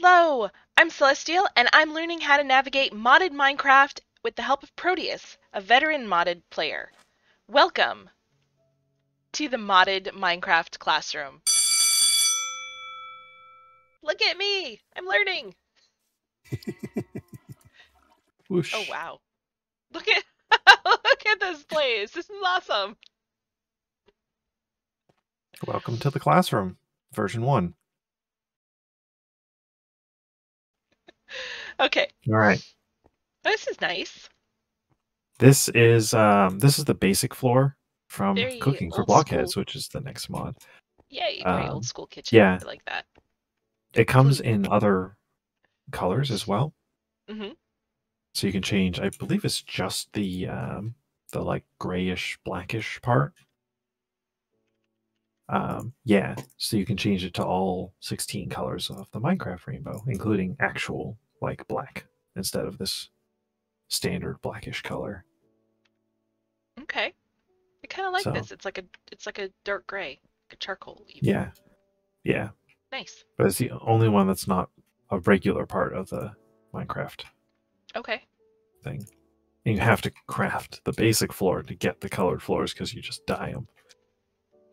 Hello, I'm Celestiele, and I'm learning how to navigate modded Minecraft with the help of Protius, a veteran modded player. Welcome to the modded Minecraft classroom. Look at me! I'm learning! Whoosh. Oh wow. Look at look at this place. This is awesome. Welcome to the classroom, version 1. Okay. All right. This is nice. This is the basic floor from Very Cooking for old school. Blockheads, which is the next mod. Yay, very old school kitchen. Yeah, I like that. it comes in other colors as well. Mm-hmm. So you can change. I believe it's just the like grayish blackish part. Yeah, so you can change it to all 16 colors of the Minecraft rainbow, including actual like black instead of this standard blackish color. Okay. I kind of like So, this. It's like a dark gray, like a charcoal even. yeah, yeah. Nice. But it's the only one that's not a regular part of the Minecraft Okay. thing. And you have to craft the basic floor to get the colored floors because you just dye them.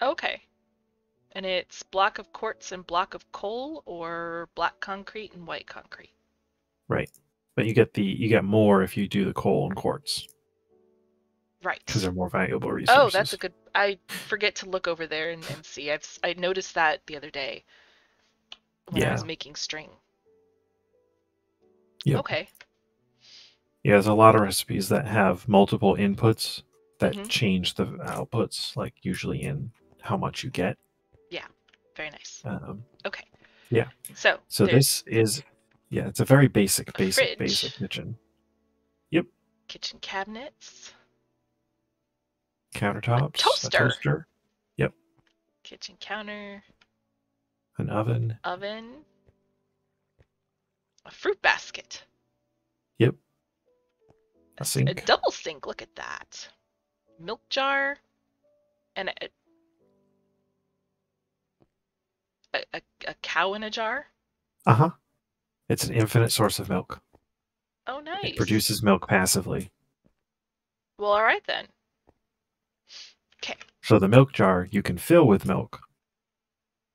Okay. And it's block of quartz and block of coal, or black concrete and white concrete. Right. But you get more if you do the coal and quartz. Right. Because they're more valuable resources. Oh, that's a good. I forget to look over there and see. I noticed that the other day when I was making string. Yep. Okay. Yeah, there's a lot of recipes that have multiple inputs that change the outputs, like usually in how much you get. Yeah, very nice. Okay. Yeah. So this is, it's a very basic kitchen. Yep. Kitchen cabinets. Countertops. A toaster. Yep. Kitchen counter. An oven. A fruit basket. Yep. A sink. A double sink. Look at that. Milk jar. And a cow in a jar. Uh-huh. It's an infinite source of milk. Oh, nice. It produces milk passively. Well, all right then. Okay. So the milk jar you can fill with milk,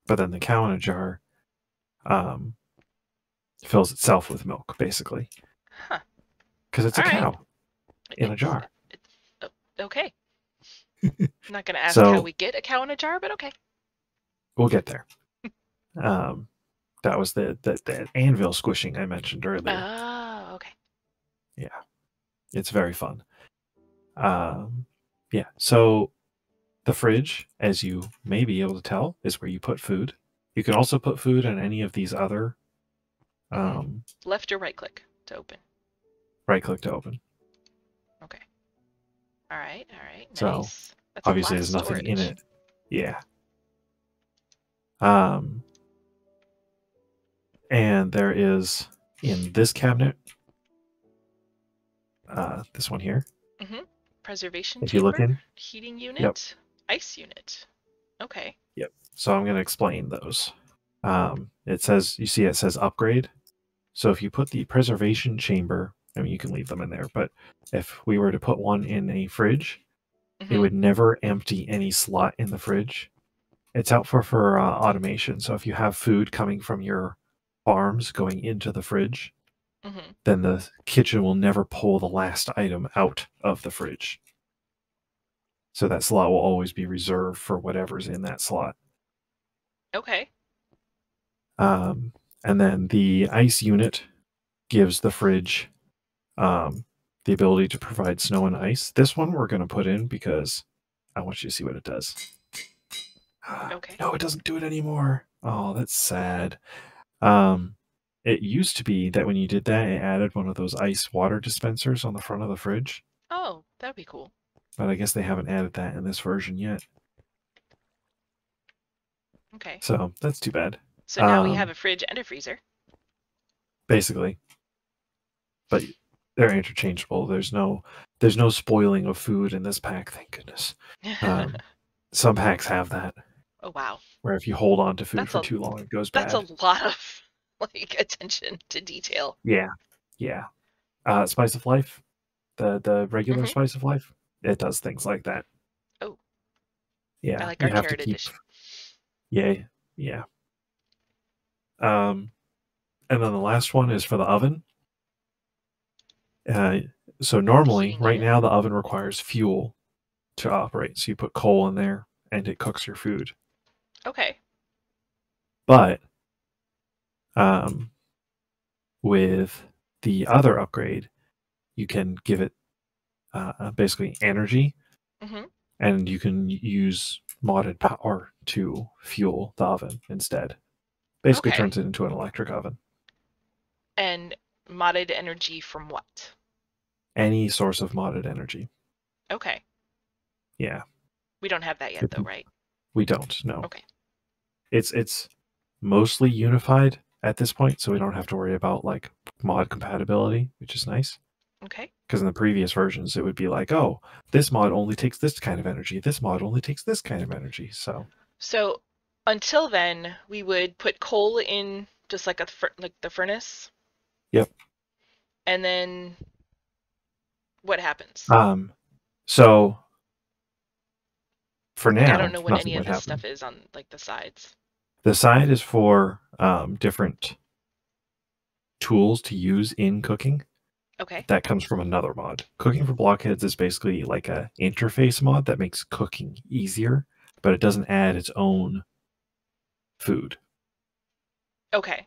but then the cow in a jar fills itself with milk, basically. Huh. Because it's a cow in a jar. Okay. I'm not going to ask how we get a cow in a jar, but okay. We'll get there. That was the anvil squishing I mentioned earlier. Oh, okay. Yeah. It's very fun. Yeah. So the fridge, as you may be able to tell, is where you put food. You can also put food in any of these other... left or right click to open? Right click to open. Okay. All right. Nice. So, that's obviously there's nothing in it. Yeah. And there is, in this cabinet, this one here. Preservation if you look in, heating unit, ice unit. Okay. Yep. So I'm going to explain those. It says, you see it says upgrade. So if you put the preservation chamber, I mean, you can leave them in there, but if we were to put one in a fridge, it would never empty any slot in the fridge. It's out for automation. So if you have food coming from your farms going into the fridge, then the kitchen will never pull the last item out of the fridge. So that slot will always be reserved for whatever's in that slot. Okay. And then the ice unit gives the fridge the ability to provide snow and ice. This one we're going to put in because I want you to see what it does. Okay. No, it doesn't do it anymore. Oh, that's sad. It used to be that when you did that, it added one of those ice water dispensers on the front of the fridge. Oh, that'd be cool. But I guess they haven't added that in this version yet. Okay. So that's too bad. So now we have a fridge and a freezer. Basically. But they're interchangeable. There's no spoiling of food in this pack, thank goodness. Some packs have that. Oh wow. Where if you hold on to food for too long, it goes bad. That's a lot of like attention to detail. Yeah, yeah. Spice of life, the regular Hmm. spice of life, it does things like that. Oh, I Yeah, like you our have to carrot keep. edition. Yeah, yeah. Um, and then the last one is for the oven. Uh, so normally, Heating right unit. now, the oven requires fuel to operate. So you put coal in there and it cooks your food. Okay. But um, with the other upgrade, you can give it basically energy, Hmm. and you can use modded power to fuel the oven instead. Basically, Okay. turns it into an electric oven. And modded energy from what? Any source of modded energy. Okay. Yeah, We don't have that yet, If though, right? we don't know. Okay. It's mostly unified at this point, so we don't have to worry about like mod compatibility, which is nice. Okay. Because in the previous versions, it would be like, oh, this mod only takes this kind of energy. This mod only takes this kind of energy. So, So until then, we would put coal in just like like the furnace, yep. and then what happens? Um, so for Like I don't now, know what nothing any of would this happen. stuff is on like the sides. The side is for different tools to use in cooking. Okay. That comes from another mod. Cooking for Blockheads is basically like a interface mod that makes cooking easier, but it doesn't add its own food. Okay.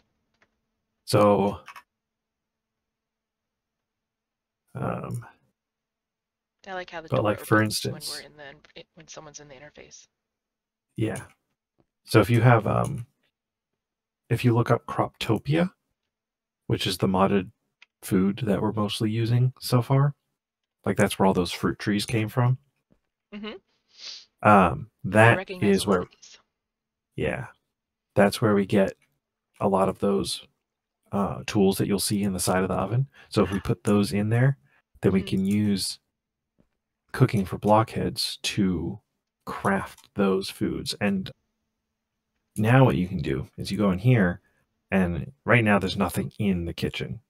So, um, I like how the but door like for opens when instance, when someone's in the interface. yeah. So if you look up Croptopia, which is the modded food that we're mostly using so far, like that's where all those fruit trees came from. Hmm. I That recognize a is lot where, of these. yeah, that's where we get a lot of those tools that you'll see in the side of the oven. So if we put those in there, then we Hmm. can use cooking for blockheads to craft those foods. And now what you can do is you go in here, and right now there's nothing in the kitchen.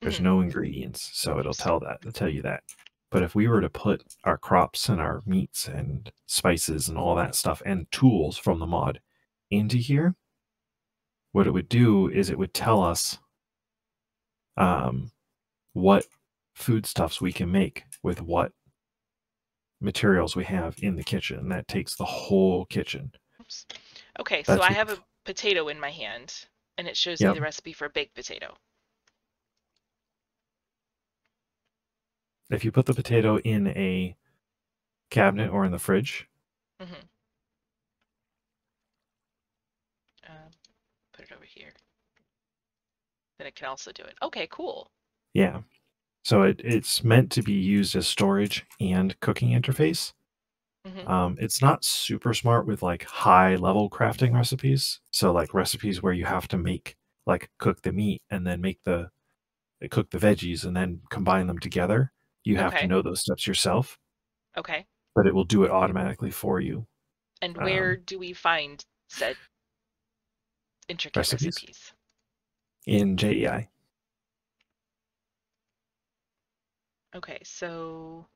There's Hmm. no ingredients, so it'll tell you that. But if we were to put our crops and our meats and spices and all that stuff and tools from the mod into here, what it would do is it would tell us um, what foodstuffs we can make with what materials we have in the kitchen. That takes the whole kitchen. Oops. Okay, so That's I what, have a potato in my hand, and it shows me yep. the recipe for a baked potato. If you put the potato in a cabinet or in the fridge, Hmm. Um, put it over here. Then it can also do it. Okay, cool. yeah. So it's meant to be used as storage and cooking interface. Hmm. It's not super smart with like high level crafting recipes. So like recipes where you have to make like cook the meat and then make the cook the veggies and then combine them together. You have to Okay. know those steps yourself, Okay. but it will do it automatically for you. And where Um, do we find said intricate recipes recipes? in JEI. Okay, so.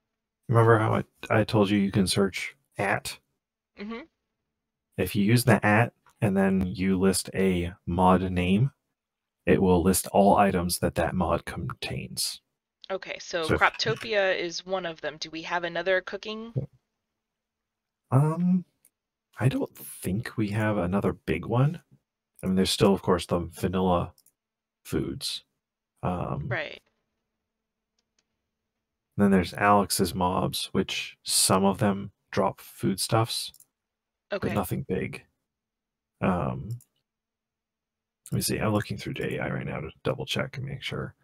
Remember how I told you can search at? Hmm. If you use the at and then you list a mod name, it will list all items that that mod contains. Okay, so So, Croptopia is one of them. Do we have another cooking? um, I don't think we have another big one. I mean, there's still, of course, the vanilla foods. Um, Right. then there's Alex's mobs, which some of them drop foodstuffs, but Okay. nothing big. Um, let me see. I'm looking through JEI right now to double check and make sure.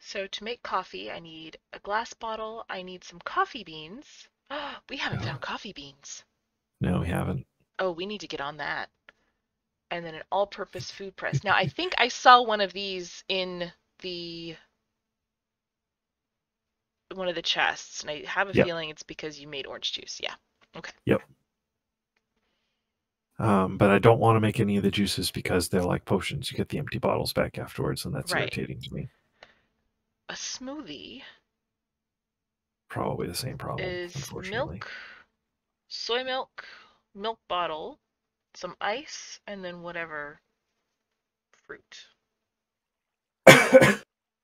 So to make coffee, I need a glass bottle. I need some coffee beans. We haven't Oh, found coffee beans. no, we haven't. Oh, we need to get on that. And then an all-purpose food press. Now, I think I saw one of these in the one of the chests, and I have a Yep, feeling it's because you made orange juice. Yeah. Okay. yep. But I don't want to make any of the juices because they're like potions. You get the empty bottles back afterwards, and that's Right. irritating to me. A smoothie Probably the same problem, is unfortunately. milk, soy milk, milk bottle, some ice, and then whatever fruit.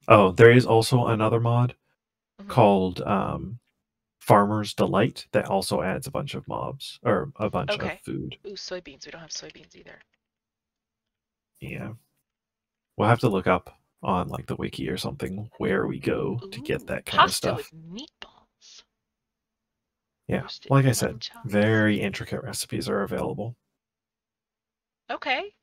Oh, there is also another mod Mm-hmm. called Farmer's Delight that also adds a bunch of mobs or a bunch of Okay. food. Ooh, soybeans. We don't have soybeans either. Yeah. We'll have to look up on like the wiki or something where we go to get Ooh, that kind of pasta with stuff. meatballs. Yeah. Roasted Like I lamb said, chops. very intricate recipes are available. Okay.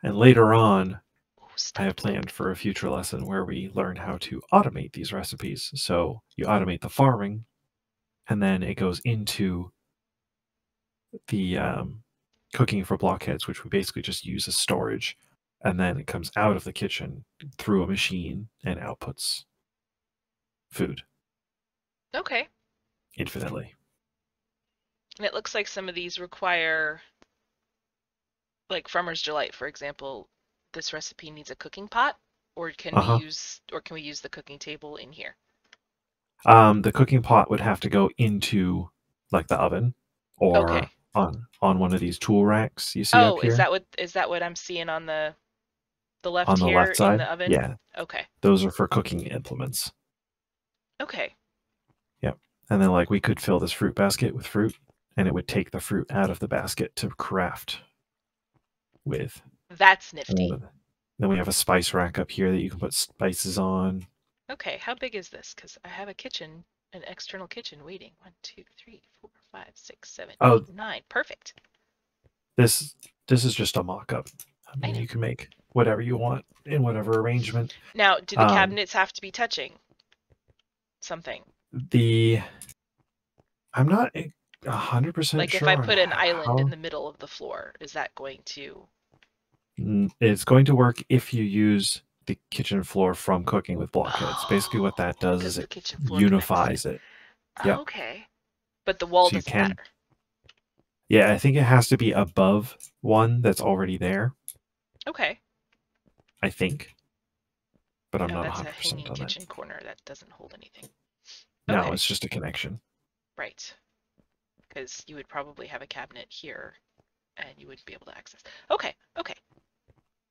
And later on, Ooh, I have stuffed planned white. for a future lesson where we learn how to automate these recipes. So you automate the farming, and then it goes into the cooking for blockheads, which we basically just use as storage, and then it comes out of the kitchen through a machine and outputs food Okay. infinitely. And it looks like some of these require, like Farmer's Delight, for example. This recipe needs a cooking pot, or can Uh we huh. use the cooking table in here? The cooking pot would have to go into like the oven Okay. or on one of these tool racks you see up Oh, here is that what I'm seeing on the left on the here left in side. the oven? Yeah, Okay. those are for cooking implements. Okay. Yep. And then like we could fill this fruit basket with fruit, and it would take the fruit out of the basket to craft with. That's And nifty. then we have a spice rack up here that you can put spices on. Okay, how big is this? Because I have a kitchen, an external kitchen waiting. 1, 2, 3, 4, 5, 6, 7, Oh, 8, 9. Perfect. this this is just a mock-up. I I mean, know. you can make whatever you want in whatever arrangement. Now, do the Um, cabinets have to be touching something? the I'm not 100% Like if I sure on put an island in how the middle of the floor, is that going to... it's going to work if you use the kitchen floor from cooking with blockheads. Basically, what that Oh, does because is the it kitchen floor connects it. unifies it. Yep. Okay. But the wall So you doesn't can, matter. yeah, I think it has to be above one that's already there. Okay. I think, but I'm No, not that's a 100% hanging on that. kitchen corner. That doesn't hold anything. No, Okay. it's just a connection. Right. Because you would probably have a cabinet here and you wouldn't be able to access. Okay. Okay.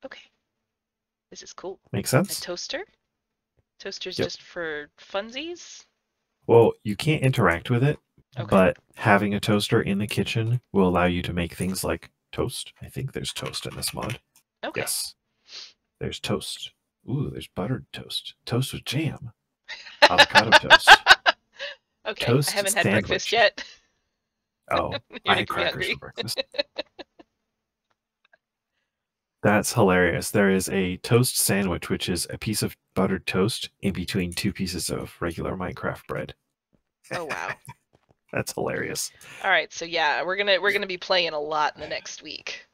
Okay. This is cool. Makes A sense? toaster? Toaster's Yep. just for funsies? Well, you can't interact with it, Okay. but having a toaster in the kitchen will allow you to make things like toast. I think there's toast in this mod. Okay. Yes, there's toast. Ooh, there's buttered toast. Toast with jam. Avocado toast. Okay. I Toast haven't had breakfast sandwich. yet. Oh, You're I had making me crackers for hungry. breakfast. That's hilarious. There is a toast sandwich, which is a piece of buttered toast in between two pieces of regular Minecraft bread. Oh wow. That's hilarious. All right, so yeah, we're gonna be playing a lot in the next week.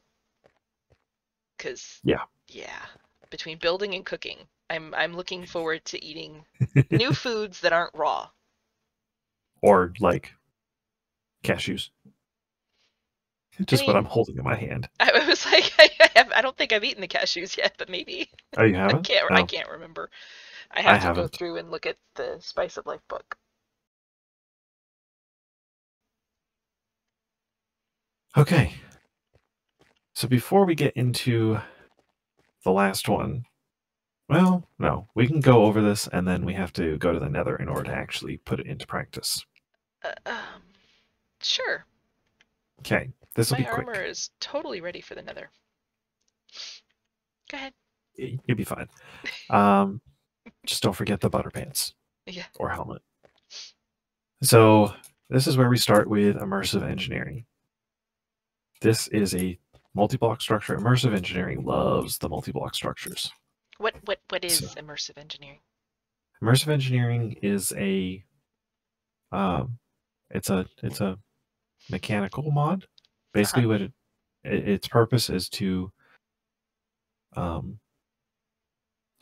Cause Yeah. yeah, between building and cooking, I'm looking forward to eating new foods that aren't raw. Or like cashews. I Just what I'm mean, holding in my hand. I was like, I don't think I've eaten the cashews yet, but maybe. Oh, you I haven't? can't I Oh, can't remember. I I have to go haven't. through and look at the Spice of Life book. Okay. So before we get into the last one, well, no, we can go over this and then we have to go to the Nether in order to actually put it into practice. Uh, um, sure. Okay, this will My be armor quick. is totally ready for the Nether. Go ahead. You'll be fine. Um, just don't forget the butter pants Yeah. or helmet. So this is where we start with immersive engineering. This is a multi-block structure. Immersive engineering loves the multi-block structures. What So is immersive engineering? immersive engineering is a it's a mechanical mod. Uh-huh. Basically, its purpose is to um,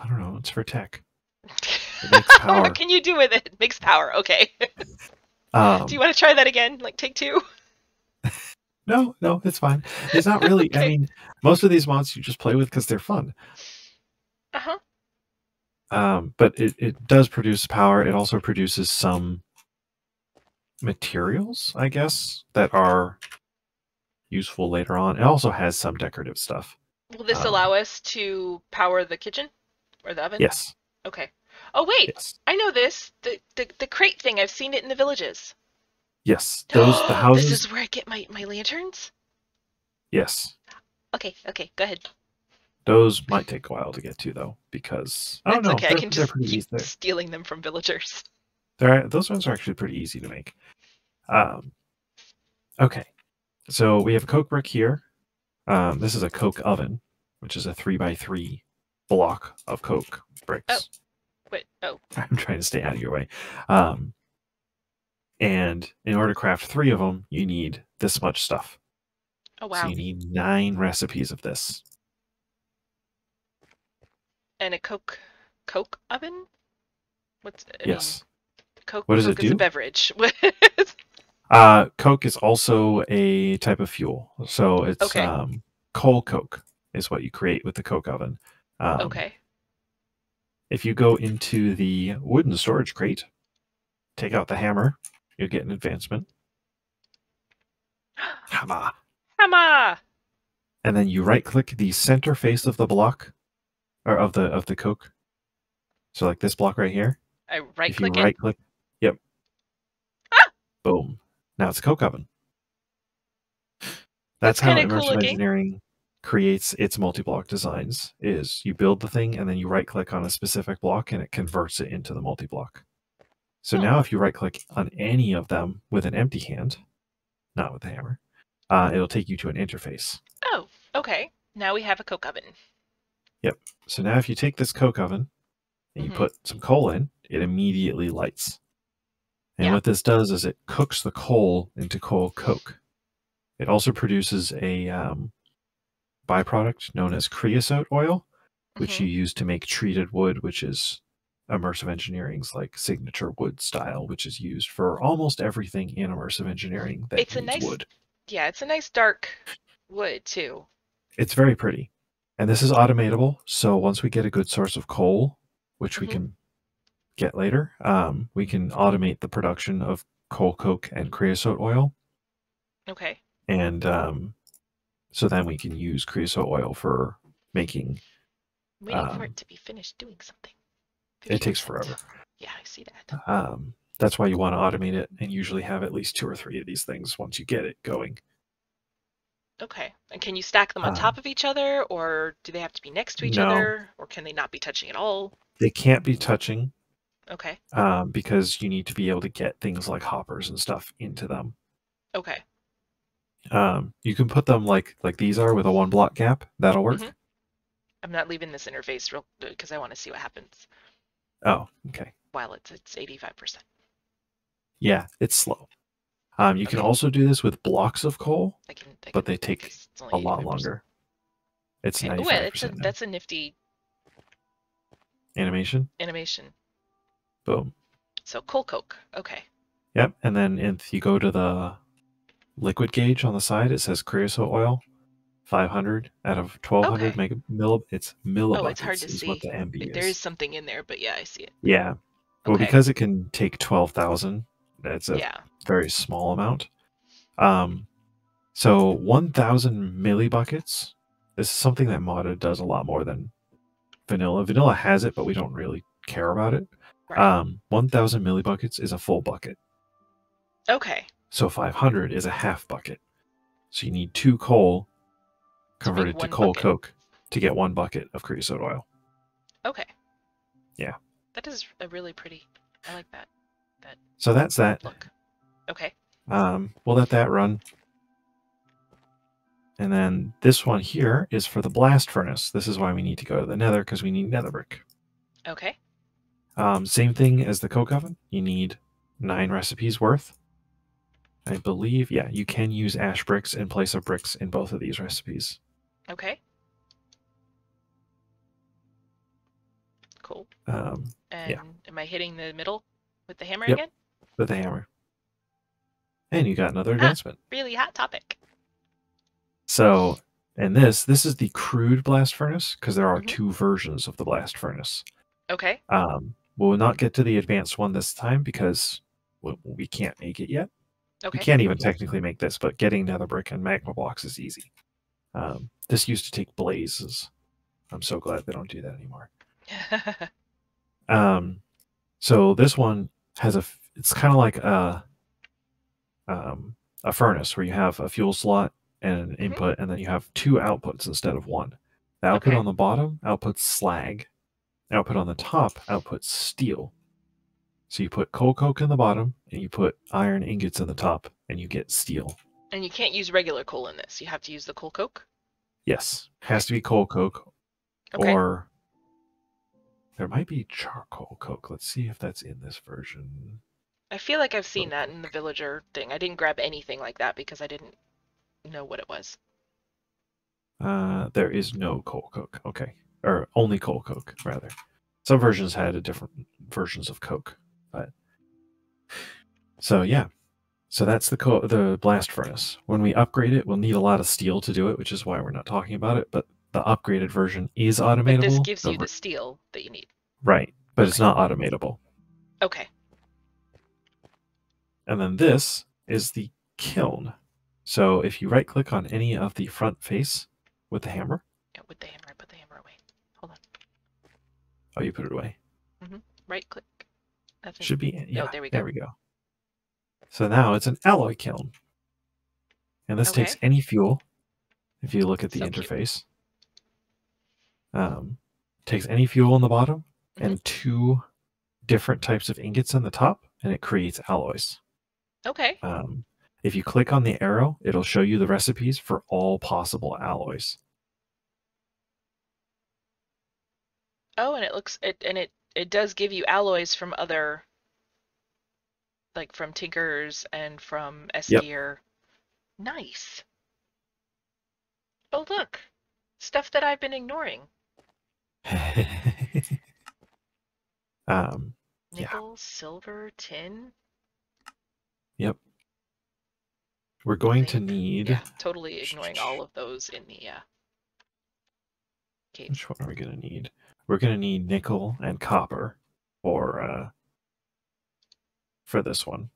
I don't know. It's for tech. It makes What power. can you do with it? Makes power. Okay. Do you Um, want to try that again? Like take two? No, no, it's fine. It's not really. I Okay. mean, most of these mods you just play with because they're fun. Uh-huh. But it does produce power. It also produces some materials, I guess, that are useful later on. It also has some decorative stuff. Will this allow us to power the kitchen or the oven? Yes, Okay. Oh wait, yes, I know this. The crate thing. I've seen it in the villages. yes. The This houses. is where I get my lanterns? Yes, Okay, okay, go ahead. those might take a while to get to though, because I don't It's know. okay. I can They're just pretty keep easy. stealing them from villagers. Those ones are actually pretty easy to make. Um, okay, so we have a coke brick here. This is a coke oven, which is a 3x3 block of coke Oh, bricks. wait. Oh, I'm trying to stay out of your way. Um, and in order to craft 3 of them, you need this much stuff. oh So wow. you need 9 recipes of this. And a Coke oven? What's I mean, Yes. Coke What does it Coke is a do? beverage. Coke is also a type of fuel. So it's Okay. coal coke is what you create with the coke oven. Um, Okay. if you go into the wooden storage crate, take out the hammer, you'll get an advancement. Hammer. Hammer. And then you right click the center face of the block or of the coke. So like this block right here. I right If you click it. right click, yep, Ah! boom. Now it's a coke oven. That's That's how kind of cool immersive looking. engineering creates its multi-block designs is you build the thing and then you right click on a specific block and it converts it into the multi-block. So Oh. now if you right click on any of them with an empty hand, not with the hammer, it'll take you to an interface. Oh, okay. Now we have a Coke oven. Yep. So now if you take this coke oven and you Mm-hmm. put some coal in, it immediately lights. And Yeah. what this does is it cooks the coal into coal coke. It also produces a byproduct known as creosote oil, which Mm-hmm. you use to make treated wood, which is immersive engineering's like signature wood style, which is used for almost everything in immersive engineering that It's a needs nice, wood. yeah, it's a nice dark wood too. It's very pretty. And this is automatable, so once we get a good source of coal, which we Mm-hmm. can get later, we can automate the production of coal coke and creosote oil. Okay. And so then we can use creosote oil for making. I'm waiting for it to be finished doing something. It takes 50%. forever. Yeah, I see that. That's why you want to automate it and usually have at least 2 or 3 of these things once you get it going. Okay. And can you stack them on top Um, of each other, or do they have to be next to each no, other, or can they not be touching at all? they can't be touching Okay. because you need to be able to get things like hoppers and stuff into them. Okay. You can put them like these are with a 1 block gap. That'll Mm-hmm. work. I'm not leaving this interface real because I want to see what happens Oh, okay. while it's 85%. Yeah, it's slow. You can Okay. also do this with blocks of coal, I but can they take because it's only a lot 85%. longer. It's Okay. Oh, yeah, 95% now. that's a nifty Animation. animation. Boom. So coal coke. Okay. Yep. And then if you go to the liquid gauge on the side, it says creosote oil, 500 out of 1200 Okay. mega milli. It's Oh, it's hard millibuckets to is what see. the MB There is is. something in there, but yeah, I see it. Yeah. Well, Okay. because it can take 12,000, that's a Yeah. very small amount. Um, so 1,000 millibuckets. This is something that modded does a lot more than vanilla. Vanilla has it, but we don't really care about it. Right. 1,000 millibuckets is a full bucket. Okay. So 500 is a half bucket. So you need 2 coal To make converted to one coal bucket. coke to get 1 bucket of creosote oil. Okay. Yeah. That is a really pretty. I like that. That So that's that. look. Okay. We'll let that run. And then this one here is for the blast furnace. This is why we need to go to the nether, because we need nether brick. Okay. Same thing as the coke oven. You need 9 recipes worth. I believe, yeah, you can use ash bricks in place of bricks in both of these recipes. Okay. Cool. And And am I hitting the middle with the hammer yep, again? with the hammer. And you got another advancement. Really hot topic. So, and this is the crude blast furnace because there are Mhm. 2 versions of the blast furnace. Okay. We'll not get to the advanced one this time because we can't make it yet. We Okay. can't even technically make this, but getting nether brick and magma blocks is easy. This used to take blazes. I'm so glad they don't do that anymore. So this one has it's kind of like a furnace where you have a fuel slot and an input, and then you have 2 outputs instead of 1. The output Okay. on the bottom outputs slag. The output on the top outputs steel. So you put coal coke in the bottom, and you put iron ingots in the top, and you get steel. And you can't use regular coal in this. You have to use the coal coke. Yes, Okay. has to be coal coke, Okay. or there might be charcoal coke. Let's see if that's in this version. I feel like I've seen Real that in the quick. villager thing. I didn't grab anything like that because I didn't know what it was. There is no coal coke. Okay, or only coal coke rather. Some versions had a different versions of coke, but so yeah. So that's the blast furnace. When we upgrade it, we'll need a lot of steel to do it, which is why we're not talking about it. But the upgraded version is But this automatable. gives you the steel that you need. Right, but it's Okay. not automatable. Okay. And then this is the kiln. So if you right click on any of the front face with the hammer, Yeah, with the hammer, I put the hammer away. Hold on. oh, you put it away. Right click. Nothing. Should be, Oh, yeah, there we go. there we go. So now it's an alloy kiln. And this takes Okay. any fuel. If you look at the So cute. interface, takes any fuel on the bottom hmm and 2 different types of ingots on the top, and it creates alloys. Okay. If you click on the arrow, it'll show you the recipes for all possible alloys. Oh, and it does give you alloys from other, like from Tinkers and from S Yep. tier. Nice. Oh, look. Stuff that I've been ignoring. Yeah. Nickel, silver, tin, Yep. We're going to zinc. need. Yeah, totally ignoring all of those in the caves. Which one are we going to need? We're going to need nickel and copper for this one.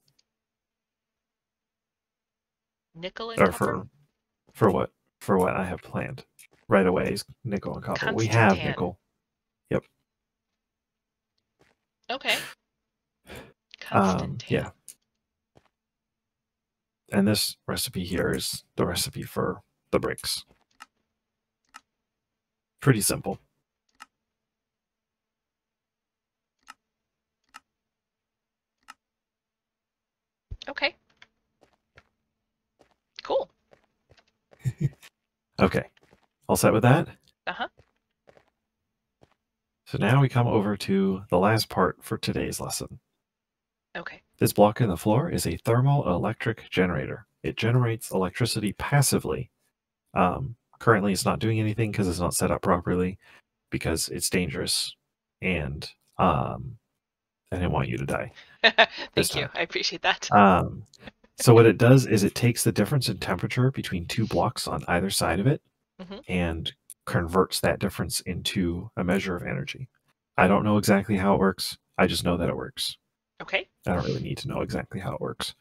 Nickel and Or copper? for what I have planned. Right away is nickel and copper. We have Constantan. nickel. Yep. Okay. Constantan. Yeah. And this recipe here is the recipe for the bricks. Pretty simple. Okay. Cool. Okay. All set with that? Uh-huh. So now we come over to the last part for today's lesson. Okay. This block in the floor is a thermoelectric generator. It generates electricity passively. Currently, it's not doing anything because it's not set up properly, because it's dangerous, and I didn't want you to die this Thank you. time. I appreciate that. So what it does is it takes the difference in temperature between 2 blocks on either side of it hmm and converts that difference into a measure of energy. I don't know exactly how it works. I just know that it works. Okay. I don't really need to know exactly how it works.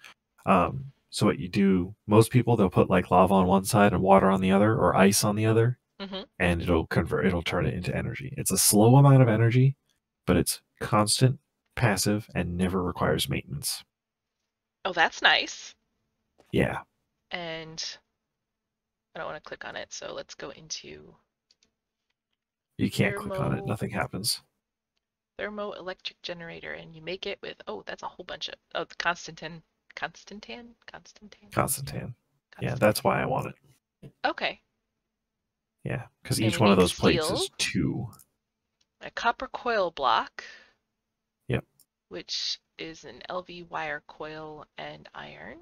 So what you do, most people, they'll put like lava on one side and water on the other, or ice on the other, hmm and it'll turn it into energy. It's a slow amount of energy, but it's constant, passive, and never requires maintenance. Oh, that's nice. Yeah. And I don't want to click on it, so let's go into You can't click on it, thermo nothing happens. thermoelectric generator, and you make it with that's a whole bunch of Constantan. Constantan. Yeah, that's why I want it. Okay. Yeah, because And each you one of make those plates steel, is 2. a copper coil block, Yep. which is an LV wire coil and iron,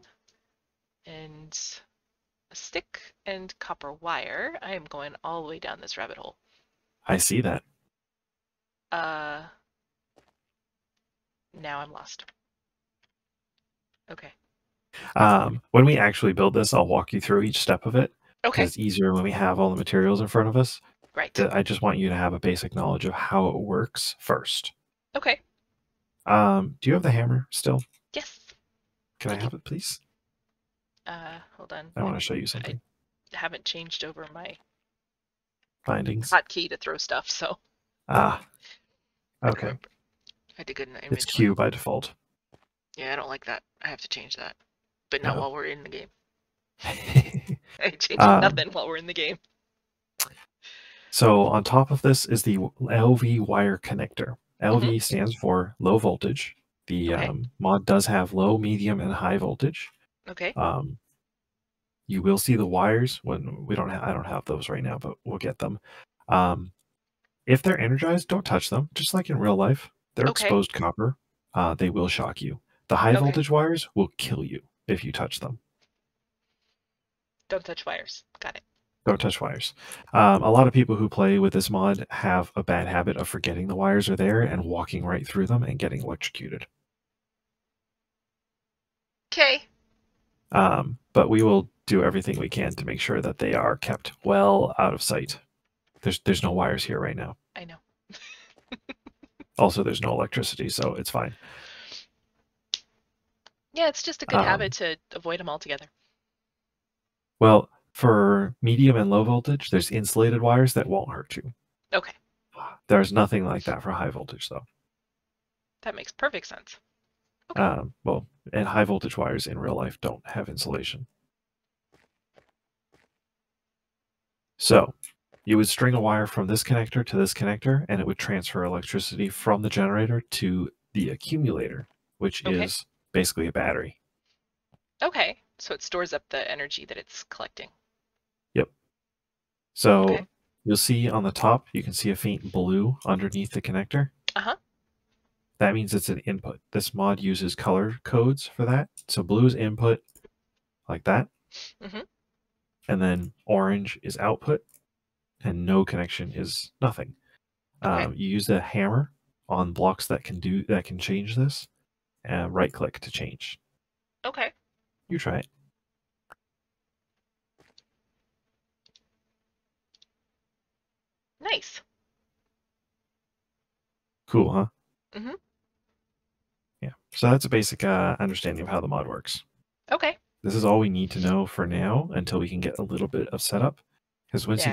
and a stick and copper wire. I am going all the way down this rabbit hole. I see that. Uh, now I'm lost. Okay. When we actually build this, I'll walk you through each step of it. Okay. it's easier when we have all the materials in front of us. Right. I just want you to have a basic knowledge of how it works first. Okay. Do you have the hammer still? Yes. Can I Take it. have it, please? Hold on. I want to show you I something. haven't changed over my Findings. hotkey to throw stuff, so Ah, I don't okay. remember. I had to go in the It's inventory. Q by default. Yeah, I don't like that. I have to change that. But not Oh. while we're in the game. I ain't changing nothing while we're in the game. So on top of this is the LV wire connector. LV stands for low voltage. The Okay. mod does have low, medium, and high voltage. Okay. You will see the wires when we don't. I don't have those right now, but we'll get them. If they're energized, don't touch them. Just like in real life, they're Okay. exposed copper. They will shock you. The high Okay. voltage wires will kill you if you touch them. Don't touch wires. Got it. Don't touch wires. A lot of people who play with this mod have a bad habit of forgetting the wires are there and walking right through them and getting electrocuted. Okay. But we will do everything we can to make sure that they are kept well out of sight. There's no wires here right now. I know. Also, there's no electricity, so it's fine. Yeah, it's just a good habit to avoid them altogether. Well, for medium and low voltage, there's insulated wires that won't hurt you. Okay. There's nothing like that for high voltage, though. That makes perfect sense. Okay. Well, and high voltage wires in real life don't have insulation. So you would string a wire from this connector to this connector, and it would transfer electricity from the generator to the accumulator, which is basically a battery. Okay. So it stores up the energy that it's collecting. Yep. So you'll see on the top, you can see a faint blue underneath the connector. Uh-huh. That means it's an input. This mod uses color codes for that. So blue is input, like that. And then orange is output, and no connection is nothing. You use the hammer on blocks that can change this, and right click to change. Okay. You try it. Nice. Cool, huh? Mm-hmm. Yeah. So that's a basic understanding of how the mod works. Okay. This is all we need to know for now until we can get a little bit of setup. Because once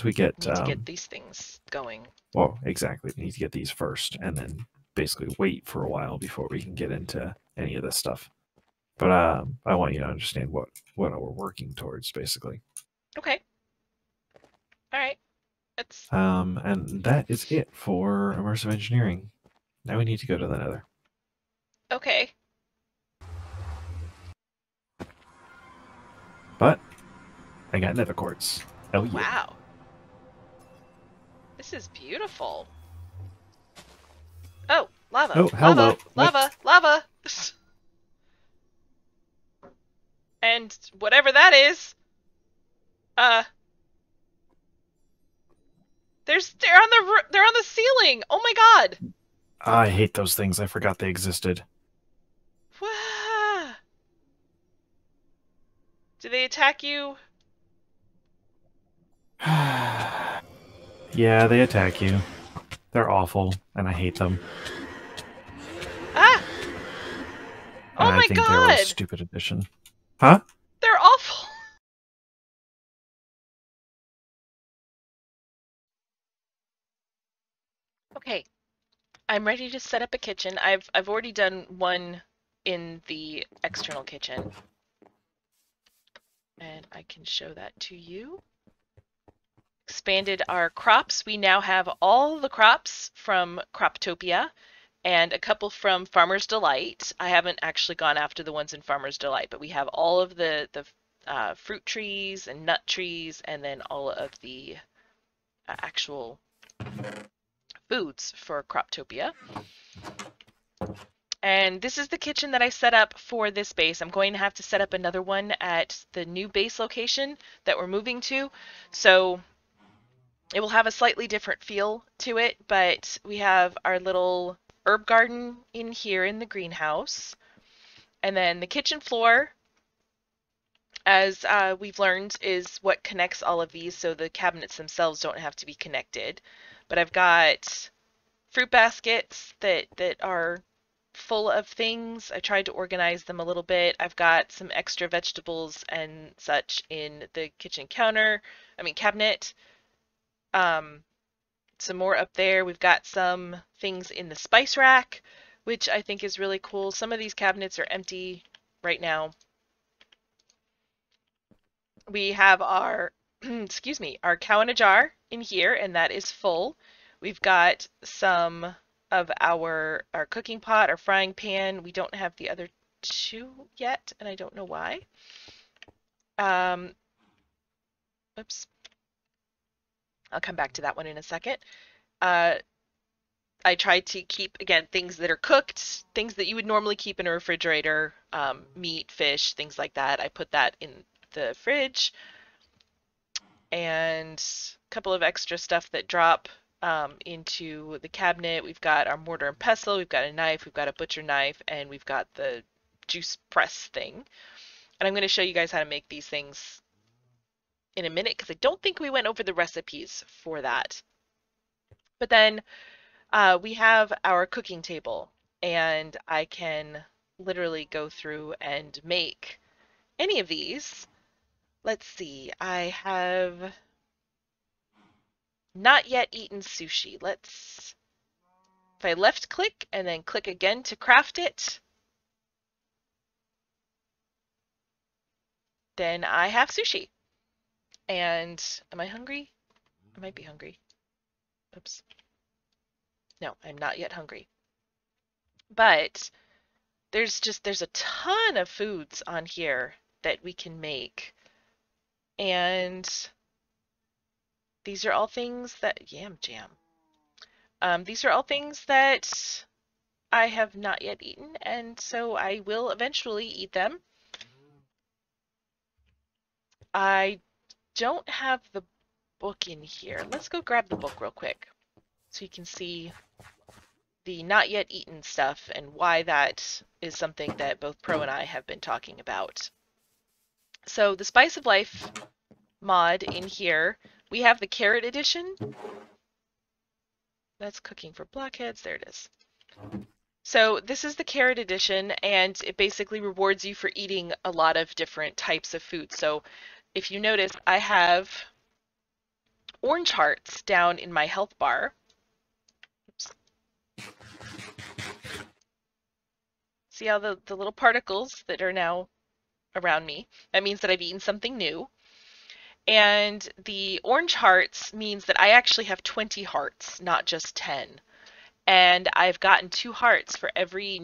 we get need to get these things going. Well, exactly. We need to get these first, and then basically wait for a while before we can get into any of this stuff. But I want you to understand what we're working towards, basically. Okay. All right. That's. And that is it for immersive engineering. Now we need to go to the Nether. Okay. But I got nether quartz. Oh yeah. Wow. This is beautiful. Oh, lava. Oh, hello. Lava. And whatever that is. They're on the ceiling. Oh my god. I hate those things. I forgot they existed. Wah. Do they attack you? Yeah, they attack you. They're awful, and I hate them. Ah! Oh my god! I think they're a stupid addition. Huh? They're awful. Okay, I'm ready to set up a kitchen. I've already done one in the external kitchen. And I can show that to you. Expanded our crops. We now have all the crops from Croptopia and a couple from Farmer's Delight. I haven't actually gone after the ones in Farmer's Delight, but we have all of the fruit trees and nut trees, and then all of the actual foods for Croptopia. And this is the kitchen that I set up for this base. I'm going to have to set up another one at the new base location that we're moving to. So it will have a slightly different feel to it, but we have our little herb garden in here in the greenhouse. And then the kitchen floor as we've learned, is what connects all of these, so the cabinets themselves don't have to be connected. But I've got fruit baskets that are full of things. I tried to organize them a little bit. I've got some extra vegetables and such in the kitchen cabinet. Some more up there. We've got some things in the spice rack, which I think is really cool. Some of these cabinets are empty right now. We have our, excuse me, our cow in a jar in here, and that is full. We've got some of our cooking pot, our frying pan. We don't have the other two yet, and I don't know why. Oops. I'll come back to that one in a second. I tried to keep, again, things that are cooked, things that you would normally keep in a refrigerator, meat, fish, things like that. I put that in the fridge. And a couple of extra stuff that drop into the cabinet. We've got our mortar and pestle, we've got a knife, we've got a butcher knife, and we've got the juice press thing. And I'm going to show you guys how to make these things in a minute, because I don't think we went over the recipes for that. But then we have our cooking table, and I can literally go through and make any of these. Let's see, I have not yet eaten sushi. If I left click and then click again to craft it, then I have sushi. And am I hungry? I might be hungry. Oops. No, I'm not yet hungry. But there's a ton of foods on here that we can make. And these are all things that, yam jam. These are all things that I have not yet eaten, and so I will eventually eat them. I don't have the book in here. Let's go grab the book real quick so you can see the not yet eaten stuff and why that is something that both Pro and I have been talking about. So the Spice of Life mod in here, we have the carrot edition. That's cooking for blockheads. There it is. So this is the carrot edition, and it basically rewards you for eating a lot of different types of food. So if you notice, I have orange hearts down in my health bar. Oops. See all the little particles that are now around me? That means that I've eaten something new. And the orange hearts means that I actually have 20 hearts, not just 10. And I've gotten 2 hearts for every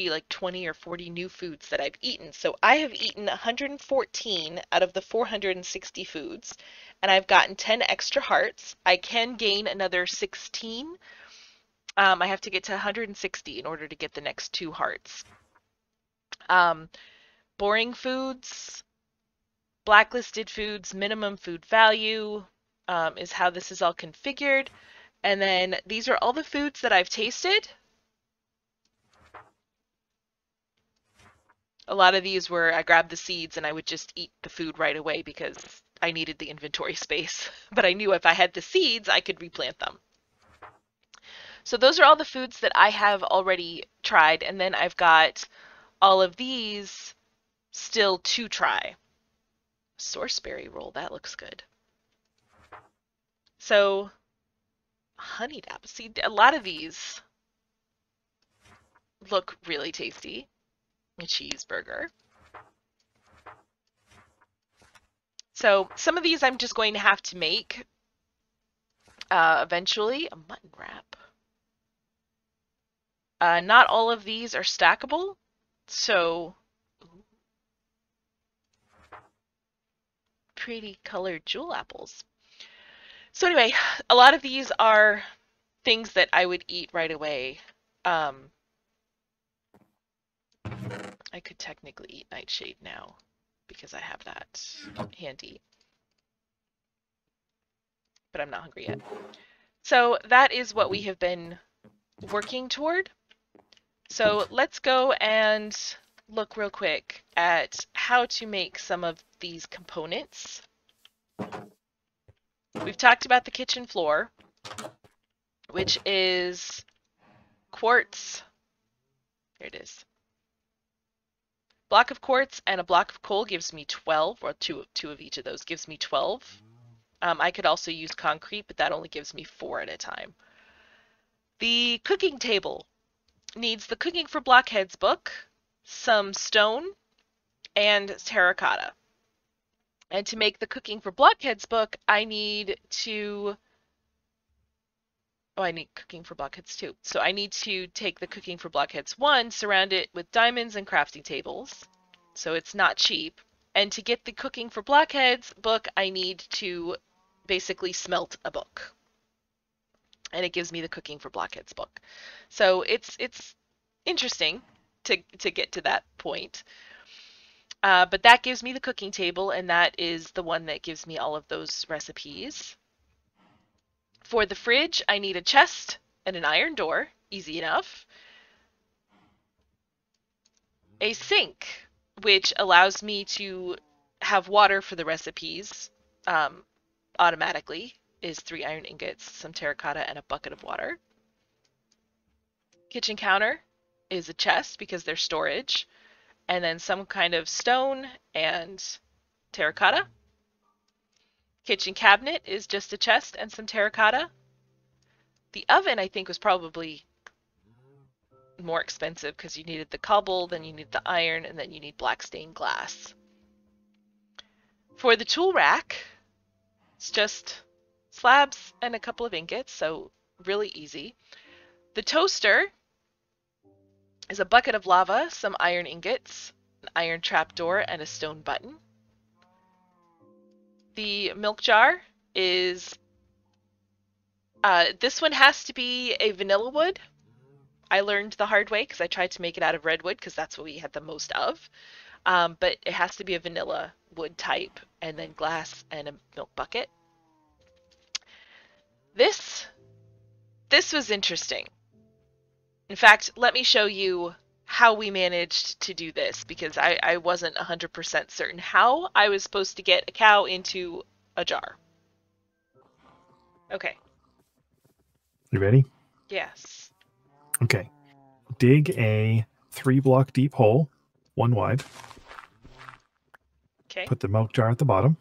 like 20 or 40 new foods that I've eaten. So I have eaten 114 out of the 460 foods, and I've gotten 10 extra hearts. I can gain another 16. I have to get to 160 in order to get the next 2 hearts. Boring foods, blacklisted foods, minimum food value is how this is all configured. And then these are all the foods that I've tasted. A lot of these were I grabbed the seeds and I would just eat the food right away because I needed the inventory space. But I knew if I had the seeds, I could replant them. So those are all the foods that I have already tried. And then I've got all of these still to try. Sourceberry roll, that looks good. So honeyed apple seed, a lot of these look really tasty. A cheeseburger. So some of these I'm just going to have to make eventually. A mutton wrap. Not all of these are stackable, so pretty colored jewel apples. So anyway, a lot of these are things that I would eat right away. I could technically eat nightshade now because I have that handy. But I'm not hungry yet. So that is what we have been working toward. So let's go and look real quick at how to make some of these components. We've talked about the kitchen floor, which is quartz. Here it is. Block of quartz and a block of coal gives me 12, or two of each of those gives me 12. I could also use concrete, but that only gives me 4 at a time. The cooking table needs the Cooking for Blockheads book, some stone, and terracotta. And to make the Cooking for Blockheads book, I need to... Oh, I need Cooking for Blockheads too. So I need to take the Cooking for Blockheads 1, surround it with diamonds and crafting tables, so it's not cheap. And to get the Cooking for Blockheads book, I need to basically smelt a book. And it gives me the Cooking for Blockheads book. So it's interesting to get to that point. But that gives me the cooking table, and that is the one that gives me all of those recipes. For the fridge, I need a chest and an iron door. Easy enough. A sink, which allows me to have water for the recipes automatically, is 3 iron ingots, some terracotta, and a bucket of water. Kitchen counter is a chest because there's storage, and then some kind of stone and terracotta. Kitchen cabinet is just a chest and some terracotta. The oven, I think, was probably more expensive because you needed the cobble, then you need the iron, and then you need black stained glass. For the tool rack, it's just slabs and a couple of ingots, so really easy. The toaster is a bucket of lava, some iron ingots, an iron trapdoor, and a stone button. The milk jar is... this one has to be a vanilla wood. I learned the hard way because I tried to make it out of redwood because that's what we had the most of. But it has to be a vanilla wood type, and then glass and a milk bucket. This was interesting. In fact, let me show you how we managed to do this, because I wasn't 100% certain how I was supposed to get a cow into a jar. Okay. You ready? Yes. Okay. Dig a 3-block deep hole, 1 wide. Okay. Put the milk jar at the bottom.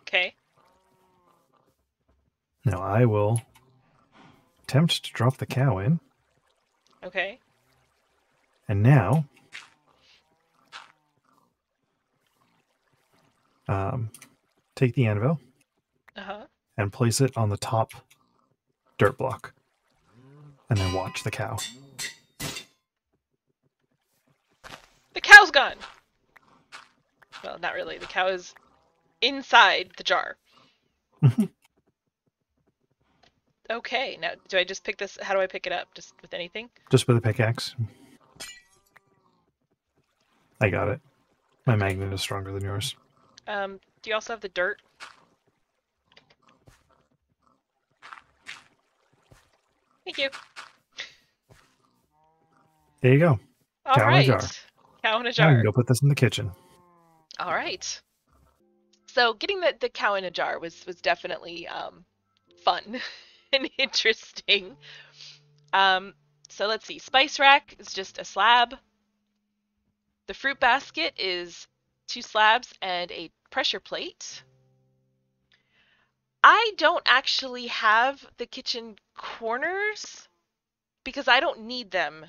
Okay. Now I will attempt to drop the cow in. Okay. And now, take the anvil and place it on the top dirt block. And then watch the cow. The cow's gone! Well, not really. The cow is inside the jar. Okay, now do I just pick this? How do I pick it up? Just with anything? Just with a pickaxe. I got it. My magnet is stronger than yours. Do you also have the dirt? Thank you. There you go. All cow right. in a jar. Cow in a Now you jar. can go put this in the kitchen. All right. So getting the cow in a jar was definitely fun and interesting. So let's see. Spice rack is just a slab. The fruit basket is 2 slabs and a pressure plate. I don't actually have the kitchen corners because I don't need them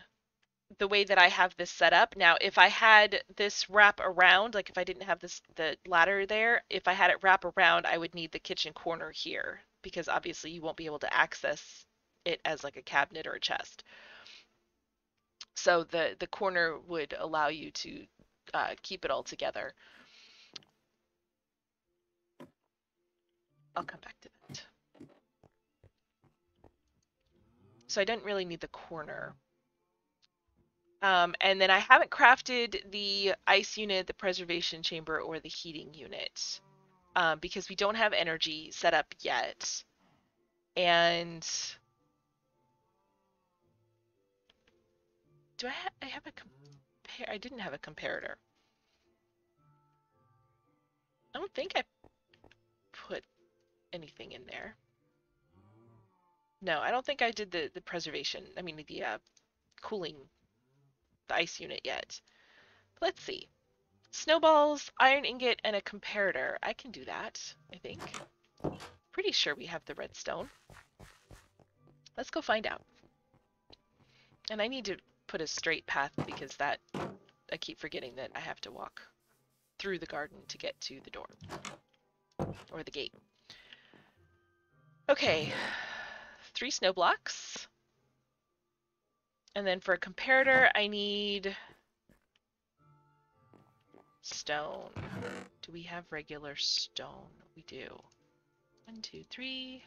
the way that I have this set up. Now, if I had this wrap around, like if I didn't have the ladder there, if I had it wrap around, I would need the kitchen corner here because obviously you won't be able to access it as like a cabinet or a chest. So the corner would allow you to keep it all together. I'll come back to that. So I didn't really need the corner. And then I haven't crafted the ice unit, the preservation chamber, or the heating unit because we don't have energy set up yet. And do I have a compare? I didn't have a comparator. I don't think I put anything in there. No, I don't think I did the preservation. I mean the cooling, the ice unit yet. Let's see. Snowballs, iron ingot, and a comparator. I can do that, I think. Pretty sure we have the redstone. Let's go find out. And I need to put a straight path because that I keep forgetting that I have to walk through the garden to get to the door or the gate. Okay, 3 snow blocks. And then for a comparator, I need stone. Do we have regular stone? We do. 1, 2, 3.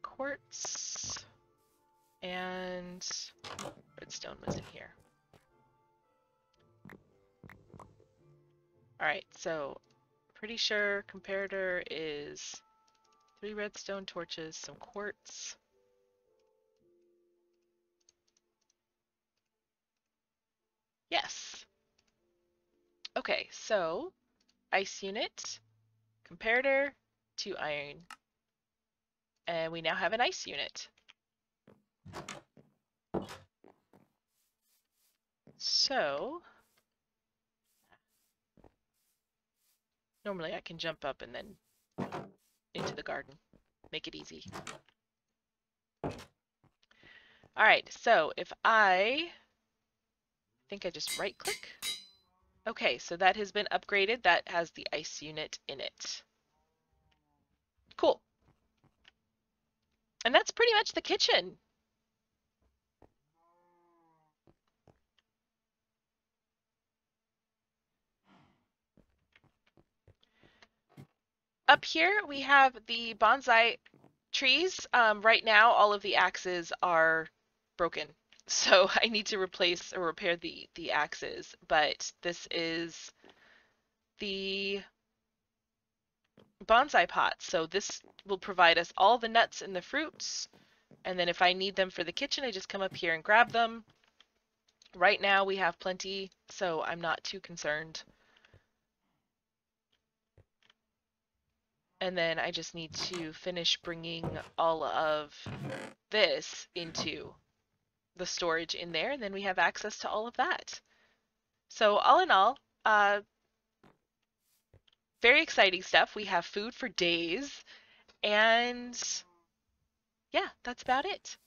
Quartz and redstone was in here. Alright, so pretty sure comparator is 3 redstone torches, some quartz. Yes. Okay, so ice unit, comparator, 2 iron. And we now have an ice unit. So normally I can jump up and then into the garden. Make it easy. Alright, so if I think I just right click. Okay, so that has been upgraded. That has the ice unit in it. Cool. And that's pretty much the kitchen. Up here we have the bonsai trees. Right now all of the axes are broken. So I need to replace or repair the axes, but this is the bonsai pot. So this will provide us all the nuts and the fruits. And then if I need them for the kitchen, I just come up here and grab them. Right now we have plenty, so I'm not too concerned. And then I just need to finish bringing all of this into the storage in there, and then we have access to all of that. So all in all, very exciting stuff. We have food for days, and yeah, that's about it.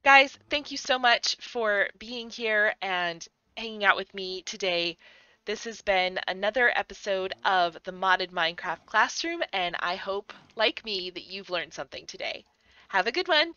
Guys, thank you so much for being here and hanging out with me today. This has been another episode of the Modded Minecraft Classroom, and I hope, like me, that you've learned something today. Have a good one!